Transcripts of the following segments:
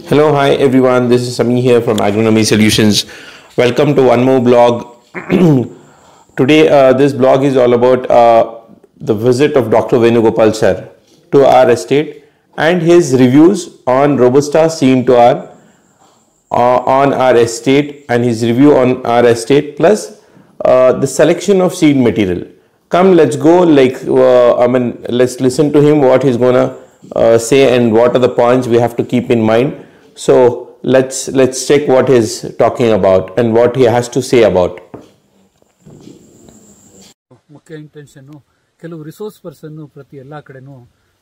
Hello, hi everyone. This is Sami here from Agronomy Solutions. Welcome to one more blog. Today, this blog is all about the visit of Dr. Venugopal sir to our estate and his reviews on Robusta Seen2R on our estate and his review on our estate plus the selection of seed material. Come, let's go. Let's listen to him what he's gonna say and what are the points we have to keep in mind. So let's check what he's talking about and what he has to say about. ಮುಖ್ಯ intention ಕೆಲವು resource ಪರ್ಸನ್ನು ಪ್ರತಿ ಎಲ್ಲ ಕಡೆನೂ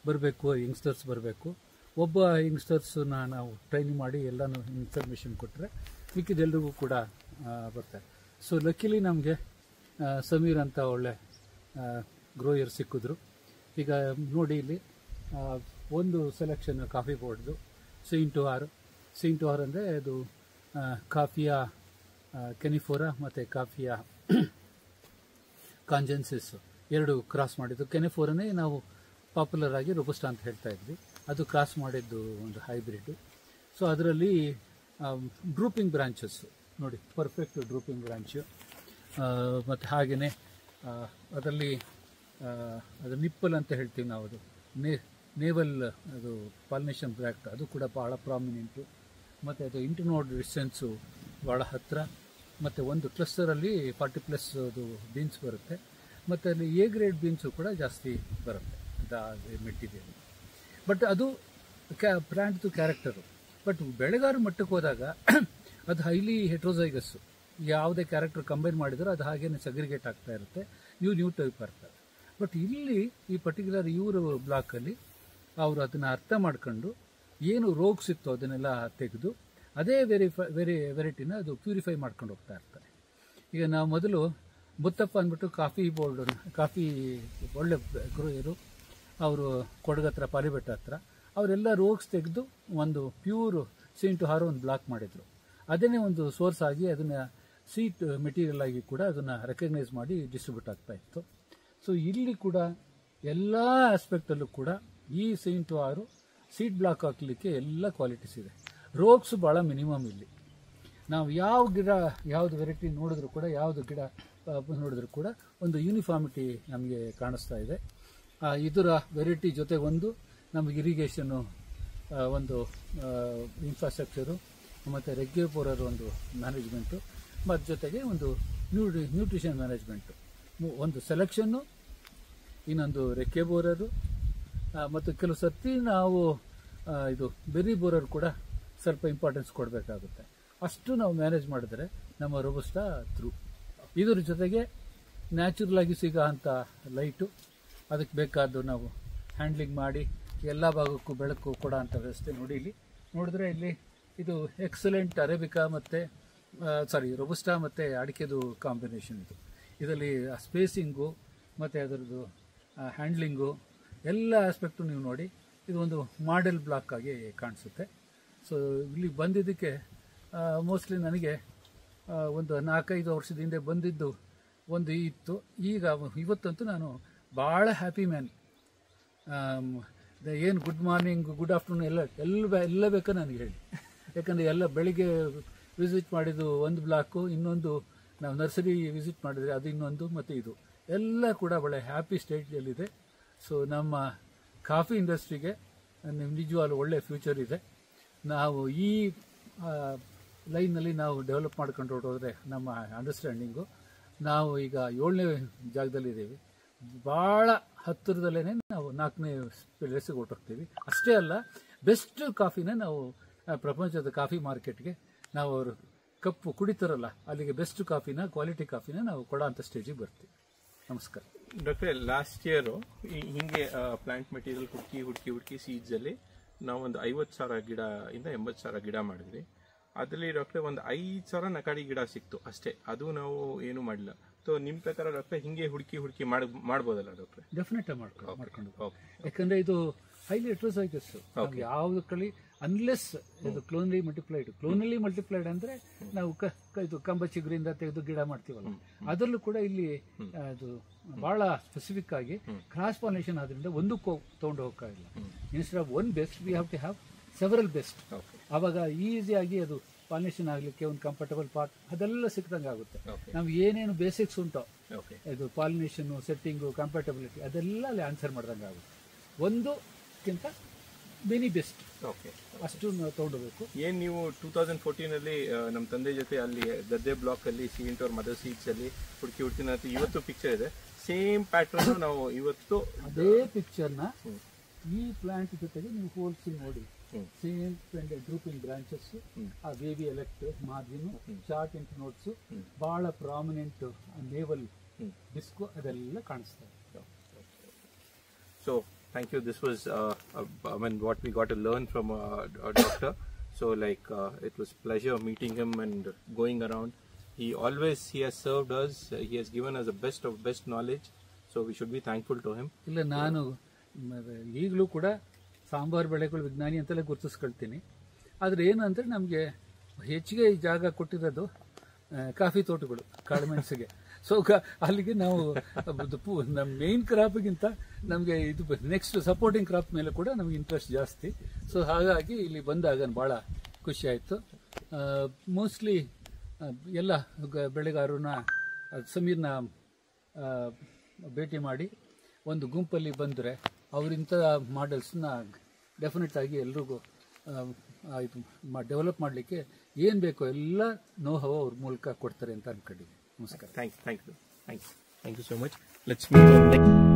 ಬರಬೇಕು, youngsters ಬರಬೇಕು. ಒಬ್ಬ ಯಂಗ್ಸ್ಟರ್ಸ್ನ ನಾವು training ಮಾಡಿ ಎಲ್ಲನೂ ಇನ್ಫಾರ್ಮೇಷನ್ ಕೊಟ್ಟರೆ ಮಿಕ್ಕಿದೆಲ್ಲರಿಗೂ ಕೂಡ ಬರ್ತಾರೆ. ಸೊ ಲಕ್ಕಿಲಿ ನಮಗೆ ಸಮೀರ್ ಅಂತ ಒಳ್ಳೆ ಗ್ರೋಯರ್ ಸಿಕ್ಕಿದ್ರು. ಈಗ ನೋಡಿ ಇಲ್ಲಿ ಒಂದು ಸೆಲೆಕ್ಷನ್ ಕಾಫಿ ಬೋರ್ಡ್ದು Seen2R ಅಂದರೆ ಅದು ಕಾಫಿಯ ಕೆನಿಫೋರಾ ಮತ್ತು ಕಾಫಿಯ ಕಾಂಜೆನ್ಸಿಸ್ ಎರಡು ಕ್ರಾಸ್ ಮಾಡಿದ್ದು. ಕೆನಿಫೋರನೇ ನಾವು ಪಾಪ್ಯುಲರ್ ಆಗಿ ರೋಬಸ್ಟಾ ಅಂತ ಹೇಳ್ತಾ ಇದ್ವಿ, ಅದು ಕ್ರಾಸ್ ಮಾಡಿದ್ದು ಒಂದು ಹೈಬ್ರಿಡ್. ಸೊ ಅದರಲ್ಲಿ ಡ್ರೂಪಿಂಗ್ ಬ್ರಾಂಚಸ್ ನೋಡಿ, ಪರ್ಫೆಕ್ಟ್ ಡ್ರೂಪಿಂಗ್ ಬ್ರಾಂಚು. ಮತ್ತು ಹಾಗೆಯೇ ಅದರಲ್ಲಿ ಅದು ನಿಪ್ಪಲ್ ಅಂತ ಹೇಳ್ತೀವಿ ನಾವು, ಅದು ನೇವಲ್ ಅದು ಪಾಲಿನೇಷನ್ ಬ್ರ್ಯಾಕ್ಟ್, ಅದು ಕೂಡ ಭಾಳ ಪ್ರಾಮಿನೆಂಟು. ಮತ್ತು ಅದು ಇಂಟರ್ನೋಡ್ ಡಿಸ್ಟೆನ್ಸು ಭಾಳ ಹತ್ತಿರ. ಮತ್ತು ಒಂದು ಕ್ಲಸ್ಟರಲ್ಲಿ 40+ ಅದು ಬೀನ್ಸ್ ಬರುತ್ತೆ. ಮತ್ತು ಅಲ್ಲಿ ಎ ಗ್ರೇಡ್ ಬೀನ್ಸು ಕೂಡ ಜಾಸ್ತಿ ಬರುತ್ತೆ ಮೆಟೀರಿಯಲ್. ಬಟ್ ಅದು ಬ್ರ್ಯಾಂಡ್ದು ಕ್ಯಾರೆಕ್ಟರು. ಬಟ್ ಬೆಳೆಗಾರ ಮಟ್ಟಕ್ಕೆ ಹೋದಾಗ ಅದು ಹೈಲಿ ಹೆಟ್ರೋಸೈಗಸ್ಸು. ಯಾವುದೇ ಕ್ಯಾರೆಕ್ಟರ್ ಕಂಬೈನ್ ಮಾಡಿದರೂ ಅದು ಹಾಗೇನೆ ಸಗ್ರಿಗೇಟ್ ಆಗ್ತಾ ಇರುತ್ತೆ, ನ್ಯೂ ಟೈಪ್ ಬರ್ತದೆ. ಬಟ್ ಇಲ್ಲಿ ಈ ಪರ್ಟಿಕ್ಯುಲರ್ ಇವರು ಬ್ಲಾಕಲ್ಲಿ ಅವರು ಅದನ್ನು ಅರ್ಥ ಮಾಡ್ಕೊಂಡು ಏನು ರೋಗ್ಸ್ ಇತ್ತು ಅದನ್ನೆಲ್ಲ ತೆಗೆದು ಅದೇ ವೆರೈಟಿನ ಅದು ಪ್ಯೂರಿಫೈ ಮಾಡ್ಕೊಂಡು ಹೋಗ್ತಾ ಇರ್ತಾರೆ. ಈಗ ನಾವು ಮೊದಲು ಮುತ್ತಪ್ಪ ಅಂದ್ಬಿಟ್ಟು ಕಾಫಿ ಒಳ್ಳೆ ಗ್ರೋಯರು, ಅವರು ಕೊಡಗತ್ರ ಪಾಲಿಬೆಟ್ಟ ಹತ್ರ, ಅವರೆಲ್ಲ ರೋಗ್ಸ್ ತೆಗೆದು ಒಂದು ಪ್ಯೂರ್ Seen2R ಒಂದು ಬ್ಲಾಕ್ ಮಾಡಿದರು. ಅದನ್ನೇ ಒಂದು ಸೋರ್ಸ್ ಆಗಿ ಅದನ್ನು ಸೀಟ್ ಮೆಟೀರಿಯಲ್ ಆಗಿ ಕೂಡ ಅದನ್ನು ರೆಕಗ್ನೈಸ್ ಮಾಡಿ ಡಿಸ್ಟ್ರಿಬ್ಯೂಟ್ ಆಗ್ತಾ ಇತ್ತು. ಸೊ ಇಲ್ಲಿ ಕೂಡ ಎಲ್ಲ ಆಸ್ಪೆಕ್ಟಲ್ಲೂ ಕೂಡ ಈ Seen2R ಸೀಡ್ ಬ್ಲಾಕ್ ಹಾಕಲಿಕ್ಕೆ ಎಲ್ಲ ಕ್ವಾಲಿಟೀಸ್ ಇದೆ. ರೋಗ್ಸ್ ಭಾಳ ಮಿನಿಮಮ್ ಇಲ್ಲಿ. ನಾವು ಯಾವ ಗಿಡ ಯಾವುದು ವೆರೈಟಿ ನೋಡಿದ್ರು ಕೂಡ, ಯಾವುದು ಗಿಡ ನೋಡಿದ್ರು ಕೂಡ ಒಂದು ಯೂನಿಫಾರ್ಮಿಟಿ ನಮಗೆ ಕಾಣಿಸ್ತಾ ಇದೆ. ಇದರ ವೆರೈಟಿ ಜೊತೆ ಒಂದು ನಮಗೆ ಇರಿಗೇಷನ್ನು, ಒಂದು ಇನ್ಫ್ರಾಸ್ಟ್ರಕ್ಚರು ಮತ್ತು ರೆಗ್ಯುಲೇಟರ್ ಒಂದು ಮ್ಯಾನೇಜ್ಮೆಂಟು, ಮತ್ತು ಜೊತೆಗೆ ಒಂದು ನ್ಯೂಟ್ರಿಷನ್ ಮ್ಯಾನೇಜ್ಮೆಂಟು, ಒಂದು ಸೆಲೆಕ್ಷನ್ನು, ಇನ್ನೊಂದು ರೆಕ್ಕೆ ಬೋರರು, ಮತ್ತು ಕೆಲವು ಸರ್ತಿ ನಾವು ಇದು ಬೆರಿ ಬೋರರ್ ಕೂಡ ಸ್ವಲ್ಪ ಇಂಪಾರ್ಟೆನ್ಸ್ ಕೊಡಬೇಕಾಗುತ್ತೆ. ಅಷ್ಟು ನಾವು ಮ್ಯಾನೇಜ್ ಮಾಡಿದ್ರೆ ನಮ್ಮ ರೋಬಸ್ಟಾ ಥ್ರೂ. ಇದರ ಜೊತೆಗೆ ನ್ಯಾಚುರಲ್ ಆಗಿ ಸಿಗೋ ಅಂಥ ಲೈಟು, ಅದಕ್ಕೆ ಬೇಕಾದ್ದು ನಾವು ಹ್ಯಾಂಡ್ಲಿಂಗ್ ಮಾಡಿ ಎಲ್ಲ ಭಾಗಕ್ಕೂ ಬೆಳಕು ಕೊಡೋ ಅಂಥ ವ್ಯವಸ್ಥೆ. ನೋಡಿ ಇಲ್ಲಿ ನೋಡಿದ್ರೆ ಇಲ್ಲಿ ಇದು ಎಕ್ಸಲೆಂಟ್ ಅರೇಬಿಕಾ ಮತ್ತು ರೋಬಸ್ಟಾ ಮತ್ತು ಅಡಿಕೆದು ಕಾಂಬಿನೇಷನ್. ಇದರಲ್ಲಿ ಸ್ಪೇಸಿಂಗು ಮತ್ತು ಅದರದ್ದು ಹ್ಯಾಂಡ್ಲಿಂಗು ಎಲ್ಲ ಆಸ್ಪೆಕ್ಟು ನೀವು ನೋಡಿ, ಇದು ಒಂದು ಮಾಡೆಲ್ ಬ್ಲಾಕ್ ಆಗಿ ಕಾಣಿಸುತ್ತೆ. ಸೊ ಇಲ್ಲಿ ಬಂದಿದ್ದಕ್ಕೆ ಮೋಸ್ಟ್ಲಿ ನನಗೆ ಒಂದು 4-5 ವರ್ಷದ ಹಿಂದೆ ಬಂದಿದ್ದು ಒಂದು ಇತ್ತು. ಈಗ ಇವತ್ತಂತೂ ನಾನು ಭಾಳ ಹ್ಯಾಪಿ ಮ್ಯಾನ್. ಏನು ಗುಡ್ ಮಾರ್ನಿಂಗ್, ಗುಡ್ ಆಫ್ಟರ್ನೂನ್ ಎಲ್ಲ ಬೇಕಾ ನನಗೆ ಹೇಳಿ. ಯಾಕಂದರೆ ಎಲ್ಲ ಬೆಳಿಗ್ಗೆ ವಿಸಿಟ್ ಮಾಡಿದ್ದು ಒಂದು ಬ್ಲಾಕು, ಇನ್ನೊಂದು ನಾವು ನರ್ಸರಿ ವಿಸಿಟ್ ಮಾಡಿದರೆ ಅದು ಇನ್ನೊಂದು, ಮತ್ತು ಇದು ಎಲ್ಲ ಕೂಡ ಒಳ್ಳೆ ಹ್ಯಾಪಿ ಸ್ಟೇಟಲ್ಲಿದೆ. ಸೊ ನಮ್ಮ ಕಾಫಿ ಇಂಡಸ್ಟ್ರಿಗೆ ನಿಜವಾಗ್ಲೂ ಒಳ್ಳೆ ಫ್ಯೂಚರ್ ಇದೆ. ನಾವು ಈ ಲೈನಲ್ಲಿ ನಾವು ಡೆವಲಪ್ ಮಾಡ್ಕೊಂಡು ಹೊರಟೋದ್ರೆ ನಮ್ಮ ಅಂಡರ್ಸ್ಟ್ಯಾಂಡಿಂಗು, ನಾವು ಈಗ 7ನೇ ಜಾಗದಲ್ಲಿದ್ದೀವಿ. ಭಾಳ ಹತ್ತಿರದಲ್ಲೇ ನಾವು 4ನೇ ಪ್ಲೇಸಿಗೆ ಹೊರಟೋಗ್ತೀವಿ. ಅಷ್ಟೇ ಅಲ್ಲ, ಬೆಸ್ಟ್ ಕಾಫಿನ ನಾವು ಪ್ರಪಂಚದ ಕಾಫಿ ಮಾರ್ಕೆಟ್ಗೆ ನಾವು ಅವರು ಕಪ್ಪು ಕುಡಿತಾರಲ್ಲ, ಅಲ್ಲಿಗೆ ಬೆಸ್ಟ್ ಕಾಫಿನ, ಕ್ವಾಲಿಟಿ ಕಾಫಿನ ನಾವು ಕೊಡೋ ಅಂಥ ಸ್ಟೇಜಿಗೆ ಬರ್ತೀವಿ. ನಮಸ್ಕಾರ ಡಾಕ್ಟ್ರೆ. ಲಾಸ್ಟ್ ಇಯರ್ ಹಿಂಗೆ ಪ್ಲಾಂಟ್ ಮೆಟೀರಿಯಲ್ ಹುಡುಕಿ ಸೀಡ್ಸ್ ಅಲ್ಲಿ ನಾವು ಒಂದು 50,000 ಗಿಡ ಇಂದ 80,000 ಗಿಡ ಮಾಡಿದ್ವಿ. ಅದರಲ್ಲಿ ಡಾಕ್ಟ್ರೆ ಒಂದು 5,000 ನಕಾಡಿ ಗಿಡ ಸಿಕ್ತು ಅಷ್ಟೇ, ಅದು ನಾವು ಏನು ಮಾಡಿಲ್ಲ. ಸೊ ನಿಮ್ಮ ಪ್ರಕಾರ ಡಾಕ್ಟ್ರೆ ಹಿಂಗೆ ಹುಡುಕಿ ಮಾಡ್ಬೋದಲ್ಲ ಡಾಕ್ಟ್ರೆ? ಡೆಫಿನೆಟ್ ಮಾಡ್ಕೊಂಡು. ಯಾಕಂದ್ರೆ ಇದು ಹೈಲಿ ಹೆಟ್ರೋಸೈಗಸ್. ಯಾವ್ದು ಕಳಿ ಅನ್ಲೆಸ್ ಇದು ಕ್ಲೋನಲಿ ಮಲ್ಟಿಪ್ಲೈಡ್ ಅಂದ್ರೆ ನಾವು ಇದು ಕಂಬ ಚಿಗುರಿಂದ ತೆಗೆದು ಗಿಡ ಮಾಡ್ತೀವಲ್ಲ, ಅದರಲ್ಲೂ ಕೂಡ ಇಲ್ಲಿ ಅದು ಬಹಳ ಸ್ಪೆಸಿಫಿಕ್ ಆಗಿ ಕ್ರಾಸ್ ಪಾಲಿನೇಷನ್ ಆದ್ರಿಂದ ಒಂದು ತಗೊಂಡು ಹೋಗಕ್ಕಾಗಿಲ್ಲ. Instead of one best we have to have several best. ಆವಾಗ ಈಸಿಯಾಗಿ ಅದು ಪಾಲಿನೇಷನ್ ಆಗಲಿಕ್ಕೆ ಒಂದು ಕಂಫರ್ಟಬಲ್ ಪಾರ್ಟ್ ಅದೆಲ್ಲ ಸಿಕ್ದಂಗೆ ಆಗುತ್ತೆ. ನಾವು ಏನೇನು ಬೇಸಿಕ್ಸ್ ಉಂಟೋ ಇದು ಪಾಲಿನೇಷನ್ನು, ಸೆಟ್ಟಿಂಗು, ಕಂಫರ್ಟಬಿಲಿಟಿ ಅದೆಲ್ಲ ಅಲ್ಲಿ ಆನ್ಸರ್ ಮಾಡ್ದಂಗೆ ಆಗುತ್ತೆ. ಒಂದಕ್ಕಿಂತ ಮೆನಿ ಬೆಸ್ಟ್ ಅಷ್ಟು ನಾವು ತೊಗೊಂಡೋಗ್ಬೇಕು. ಏನು ನೀವು 2014 ನಮ್ಮ ತಂದೆ ಜೊತೆ ಅಲ್ಲಿ ಗದ್ದೆ ಬ್ಲಾಕ್ ಅಲ್ಲಿ ಸಿಂಟ್ ಅವ್ರ ಮದರ್ ಸೀಟ್ಸ್ ಅಲ್ಲಿ ಹುಡುಕಿ ಇವತ್ತು ಪಿಕ್ಚರ್ ಇದೆ, ಸೇಮ್ ಪ್ಯಾಟರ್ನ್ ನಾವು ಇವತ್ತು ಅದೇ ಪಿಕ್ಚರ್ನ ಈ ಪ್ಲಾಂಟ್ ಜೊತೆಗೆ ನೀವು ಹೋಲಿಸಿ ನೋಡಿ. ಸೇಮ್ ಡ್ರೂಪಿಂಗ್ ಬ್ರಾಂಚಸ್, ಆ ವೇವಿ elect margin, short int notes, ಬಹಳ ಪ್ರಾಮಿನೆಂಟ್ ನೇವಲ್ ಡಿಸ್ಕೋ ಅದೆಲ್ಲ ಕಾಣಿಸ್ತಾ ಇದೆ. So thank you. This was what we got to learn from our doctor. So it was pleasure meeting him and going around. He has served us. He has given us the best of best knowledge. So we should be thankful to him. ಇಲ್ಲ, ನಾನು ಈಗಲೂ ಕೂಡ ಸಾಂಬಾರು ಬೆಳೆಗಳು ವಿಜ್ಞಾನಿ ಅಂತೆಲ್ಲ ಗುರುತಿಸ್ಕೊಳ್ತೀನಿ. ಆದರೆ ಏನು ಅಂದರೆ ನಮಗೆ ಹೆಚ್ಚಿಗೆ ಜಾಗ ಕೊಟ್ಟಿರೋದು ಕಾಫಿ ತೋಟಗಳು, ಕಾಳುಮೆಣಸಿಗೆ. ಸೊ ಅಲ್ಲಿಗೆ ನಾವು ನಮ್ಮ ಮೇನ್ ಕ್ರಾಪ್ಗಿಂತ ನಮಗೆ ಇದು ನೆಕ್ಸ್ಟ್ ಸಪೋರ್ಟಿಂಗ್ ಕ್ರಾಪ್ ಮೇಲೆ ಕೂಡ ನಮಗೆ ಇಂಟ್ರೆಸ್ಟ್ ಜಾಸ್ತಿ. ಸೊ ಹಾಗಾಗಿ ಇಲ್ಲಿ ಬಂದಾಗ ಭಾಳ ಖುಷಿ ಆಯಿತು. ಮೋಸ್ಟ್ಲಿ ಎಲ್ಲ ಬೆಳೆಗಾರರನ್ನ ಸಮೀರ್ನ ಭೇಟಿ ಮಾಡಿ ಒಂದು ಗುಂಪಲ್ಲಿ ಬಂದರೆ ಅವರಿಂಥ ಮಾಡೆಲ್ಸ್ನ ಡೆಫಿನೆಟ್ ಆಗಿ ಎಲ್ರಿಗೂ ಇದು ಡೆವಲಪ್ ಮಾಡಲಿಕ್ಕೆ ಏನು ಬೇಕೋ ಎಲ್ಲ ನೋವು ಅವ್ರ ಮೂಲಕ ಕೊಡ್ತಾರೆ ಅಂತ ಅನ್ಕೊಂಡಿದ್ದೀನಿ. ನಮಸ್ಕಾರ. Thank you so much. Let's meet on next.